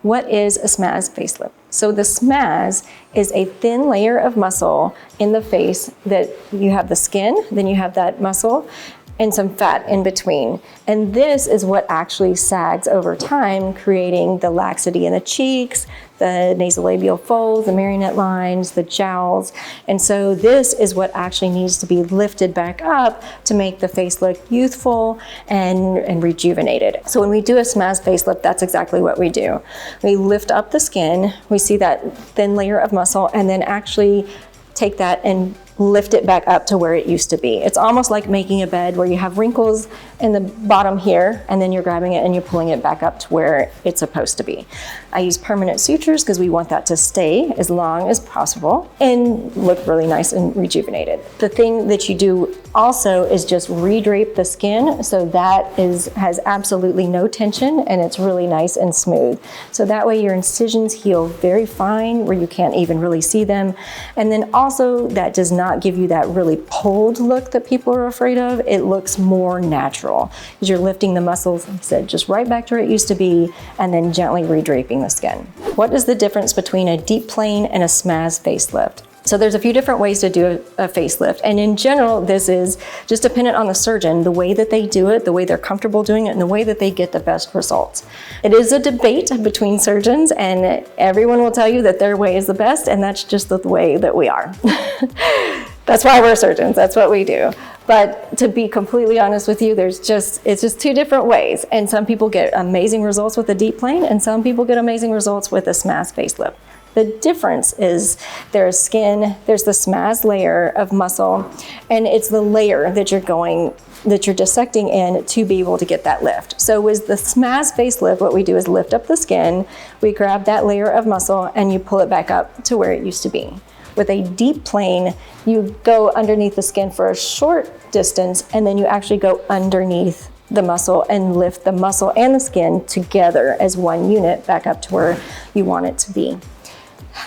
What is a SMAS facelift? So the SMAS is a thin layer of muscle in the face that you have the skin, then you have that muscle, and some fat in between. And this is what actually sags over time, creating the laxity in the cheeks, the nasolabial folds, the marionette lines, the jowls. And so this is what actually needs to be lifted back up to make the face look youthful and rejuvenated. So when we do a SMAS facelift, that's exactly what we do. We lift up the skin, we see that thin layer of muscle, and then actually take that and lift it back up to where it used to be. It's almost like making a bed where you have wrinkles in the bottom here, and then you're grabbing it and you're pulling it back up to where it's supposed to be. I use permanent sutures because we want that to stay as long as possible and look really nice and rejuvenated. The thing that you do also is just redrape the skin, so that has absolutely no tension and it's really nice and smooth. So that way your incisions heal very fine where you can't even really see them. And then also that does not give you that really pulled look that people are afraid of. It looks more natural because you're lifting the muscles, like I said, just right back to where it used to be, and then gently redraping the skin. What is the difference between a deep plane and a SMAS facelift? So there's a few different ways to do a facelift, and in general this is just dependent on the surgeon, the way that they do it, the way they're comfortable doing it, and the way that they get the best results. It is a debate between surgeons, and everyone will tell you that their way is the best, and that's just the way that we are. That's why we're surgeons, that's what we do. But to be completely honest with you, it's just two different ways, and some people get amazing results with a deep plane, and some people get amazing results with a SMAS facelift. The difference is there's skin, there's the SMAS layer of muscle, and it's the layer that you're dissecting in to be able to get that lift. So with the SMAS facelift, what we do is lift up the skin, we grab that layer of muscle, and you pull it back up to where it used to be. With a deep plane, you go underneath the skin for a short distance, and then you actually go underneath the muscle and lift the muscle and the skin together as one unit back up to where you want it to be.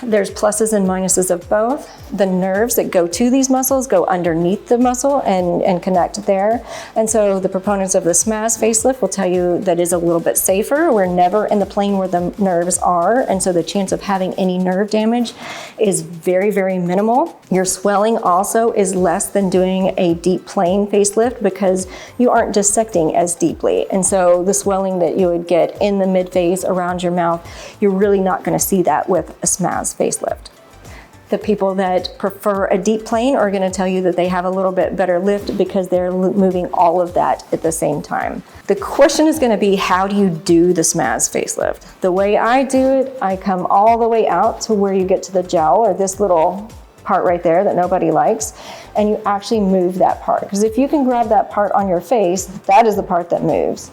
There's pluses and minuses of both. The nerves that go to these muscles go underneath the muscle and connect there. And so the proponents of the SMAS facelift will tell you that is a little bit safer. We're never in the plane where the nerves are, and so the chance of having any nerve damage is very, very minimal. Your swelling also is less than doing a deep plane facelift because you aren't dissecting as deeply. And so the swelling that you would get in the mid-face around your mouth, you're really not going to see that with a SMAS facelift. The people that prefer a deep plane are going to tell you that they have a little bit better lift because they're moving all of that at the same time. The question is going to be, how do you do the SMAS facelift? The way I do it, I come all the way out to where you get to the jowl, or this little part right there that nobody likes, and you actually move that part. Because if you can grab that part on your face, that is the part that moves.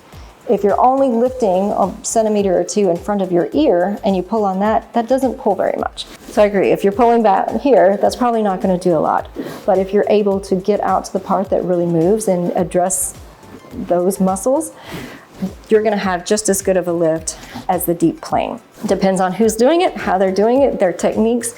If you're only lifting a centimeter or two in front of your ear and you pull on that, that doesn't pull very much. So I agree, if you're pulling back here, that's probably not going to do a lot. But if you're able to get out to the part that really moves and address those muscles, you're going to have just as good of a lift as the deep plane. Depends on who's doing it, how they're doing it, their techniques.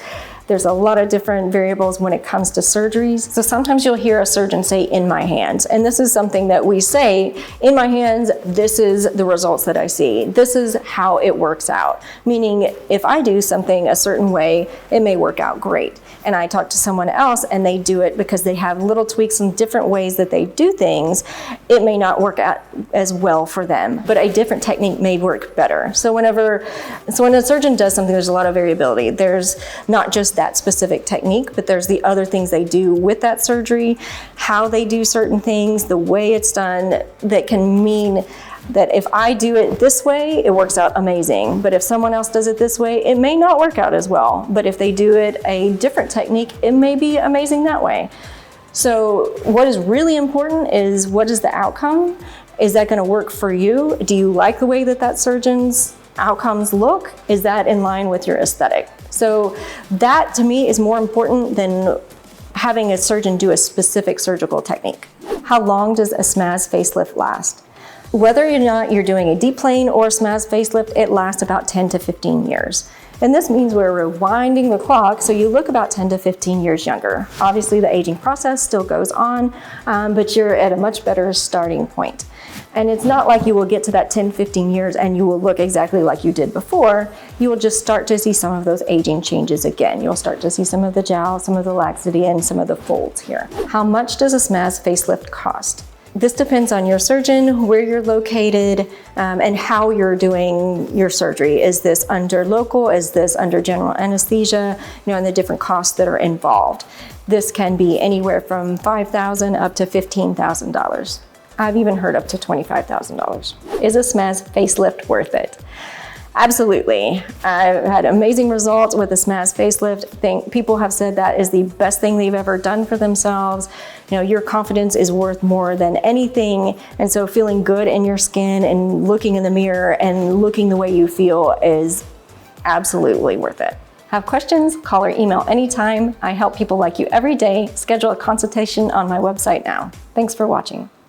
There's a lot of different variables when it comes to surgeries. So sometimes you'll hear a surgeon say, "in my hands." And this is something that we say, in my hands, this is the results that I see. This is how it works out. Meaning, if I do something a certain way, it may work out great. And I talk to someone else and they do it because they have little tweaks and different ways that they do things. It may not work out as well for them, but a different technique may work better. So when a surgeon does something, there's a lot of variability. There's not just that specific technique, but there's the other things they do with that surgery, how they do certain things, the way it's done, that can mean that if I do it this way, it works out amazing. But if someone else does it this way, it may not work out as well. But if they do it a different technique, it may be amazing that way. So what is really important is, what is the outcome? Is that going to work for you? Do you like the way that surgeon's outcomes look? Is that in line with your aesthetic? So that to me is more important than having a surgeon do a specific surgical technique. How long does a SMAS facelift last? Whether or not you're doing a deep plane or a SMAS facelift, it lasts about 10 to 15 years. And this means we're rewinding the clock, so you look about 10 to 15 years younger. Obviously the aging process still goes on, but you're at a much better starting point. And it's not like you will get to that 10, 15 years and you will look exactly like you did before. You will just start to see some of those aging changes again. You'll start to see some of the jowl, some of the laxity, and some of the folds here. How much does a SMAS facelift cost? This depends on your surgeon, where you're located, and how you're doing your surgery. Is this under local? Is this under general anesthesia? And the different costs that are involved. This can be anywhere from $5,000 up to $15,000. I've even heard up to $25,000. Is a SMAS facelift worth it? Absolutely. I've had amazing results with the SMAS facelift. People have said that is the best thing they've ever done for themselves. Your confidence is worth more than anything. And so feeling good in your skin and looking in the mirror and looking the way you feel is absolutely worth it. Have questions? Call or email anytime. I help people like you every day. Schedule a consultation on my website now. Thanks for watching.